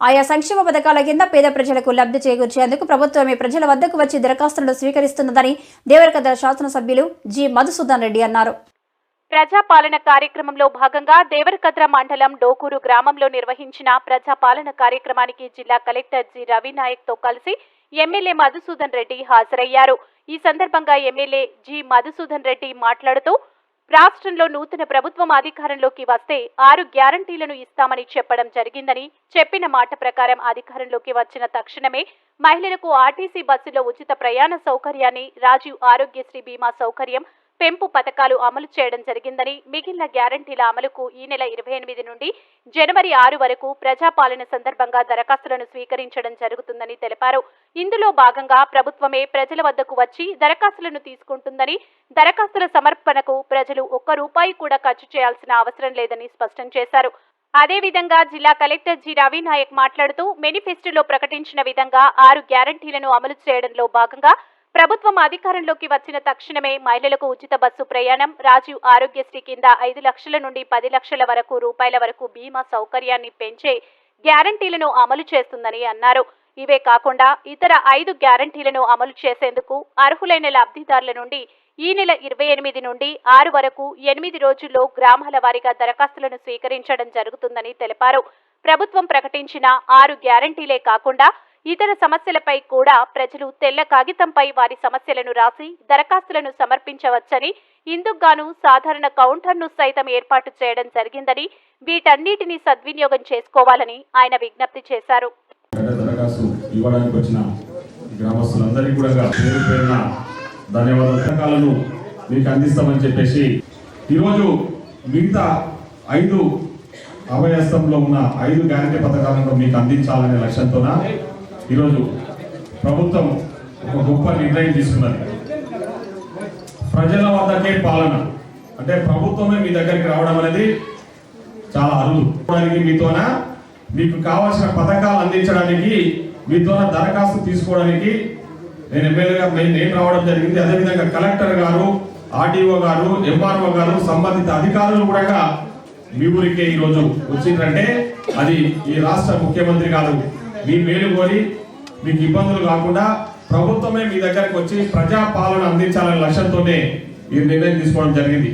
ఆయా సంక్షేమ పథకాల కింద పేద ప్రజలకు లబ్ధి చేకూర్చేందుకు ప్రభుత్వమే ప్రజల వద్దకు వచ్చి దరఖాస్తులను స్వీకరిస్తున్నదని దేవరకద్ర శాసనసభ్యులు జి మధుసూదన్ రెడ్డి అన్నారు. ప్రజాపాలన కార్యక్రమంలో భాగంగా దేవరకద్ర మండలం డోకూరు గ్రామంలో నిర్వహించిన ప్రజాపాలన కార్యక్రమానికి జిల్లా కలెక్టర్ జి రవినాయక్ తో కలిసి ఎమ్మెల్యే మధుసూదన్ రెడ్డి హాజరయ్యారు. ఈ సందర్భంగా ఎమ్మెల్యే జి మధుసూదన్ రెడ్డి మాట్లాడుతూ రాష్ట్రంలో నూతన ప్రభుత్వం అధికారంలోకి వస్తే 6 గ్యారంటీలను ఇస్తామని చెప్పడం జరిగిందని, చెప్పిన మాట ప్రకారం అధికారంలోకి వచ్చిన తక్షణమే మహిళలకు ఆర్టీసీ బస్సులో ఉచిత ప్రయాణ సౌకర్యాన్ని, రాజీవ్ ఆరోగ్యశ్రీ బీమా సౌకర్యం పెంపు పథకాలు అమలు చేయడం జరిగిందని, మిగిలిన గ్యారంటీల అమలుకు ఈ నెల 28 నుండి జనవరి 6 వరకు ప్రజాపాలన సందర్భంగా దరఖాస్తులను స్వీకరించడం జరుగుతుందని తెలిపారు. ఇందులో భాగంగా ప్రభుత్వమే ప్రజల వద్దకు వచ్చి దరఖాస్తులను తీసుకుంటుందని, దరఖాస్తుల సమర్పణకు ప్రజలు ₹1 కూడా ఖర్చు చేయాల్సిన అవసరం లేదని స్పష్టం చేశారు. అదేవిధంగా జిల్లా కలెక్టర్ జి రవినాయక్ మాట్లాడుతూ మేనిఫెస్టోలో ప్రకటించిన విధంగా 6 గ్యారంటీలను అమలు చేయడంలో భాగంగా ప్రభుత్వం అధికారంలోకి వచ్చిన తక్షణమే మహిళలకు ఉచిత బస్సు ప్రయాణం, రాజీవ్ ఆరోగ్యశ్రీ కింద 5 లక్షల నుండి 10 లక్షల రూపాయల వరకు బీమా సౌకర్యాన్ని పెంచే గ్యారంటీలను అమలు చేస్తుందని అన్నారు. ఇవే కాకుండా ఇతర 5 గ్యారంటీలను అమలు చేసేందుకు అర్హులైన లబ్ధిదారుల నుండి ఈ నెల 28 నుండి 6 వరకు 8 రోజుల్లో గ్రామాల వారీగా దరఖాస్తులను స్వీకరించడం జరుగుతుందని తెలిపారు. ప్రభుత్వం ప్రకటించిన 6 గ్యారంటీలే కాకుండా ఇతర సమస్యలపై కూడా ప్రజలు తెల్ల కాగితంపై వారి సమస్యలను రాసి దరఖాస్తులను సమర్పించవచ్చని, ఇందుకుగాను సాధారణ కౌంటర్ను సైతం ఏర్పాటు చేయడం జరిగిందని, వీటన్నిటిని సద్వినియోగం చేసుకోవాలని ఆయన విజ్ఞప్తి చేశారు. ధన్యవాదాలు మీకు అందిస్తామని చెప్పేసి ఈరోజు మిగతా 5 అభయస్థంలో ఉన్న 5 గ్యారంటీ పథకాలను మీకు అందించాలనే లక్ష్యంతోన ఈరోజు ప్రభుత్వం ఒక గొప్ప నిర్ణయం తీసుకున్నది. ప్రజల వద్దకే పాలన అంటే ప్రభుత్వమే మీ దగ్గరికి రావడం అనేది చాలా అరుదు. మీతోన మీకు కావాల్సిన పథకాలు అందించడానికి, మీతోన దరఖాస్తు తీసుకోవడానికి నేను ఎమ్మెల్యేగా నేను రావడం జరిగింది. అదేవిధంగా కలెక్టర్ గారు, ఆర్డీఓ గారు, ఎంఆర్ఓ గారు, సంబంధిత అధికారులు కూడా మీ ఊరికే ఈరోజు వచ్చిందంటే అది ఈ రాష్ట్ర ముఖ్యమంత్రి గారు మీ మేలు కోరి మీకు ఇబ్బందులు కాకుండా ప్రభుత్వమే మీ దగ్గరకు వచ్చి ప్రజా పాలన అందించాలనే లక్ష్యంతోనే ఈ నిర్ణయం తీసుకోవడం జరిగింది.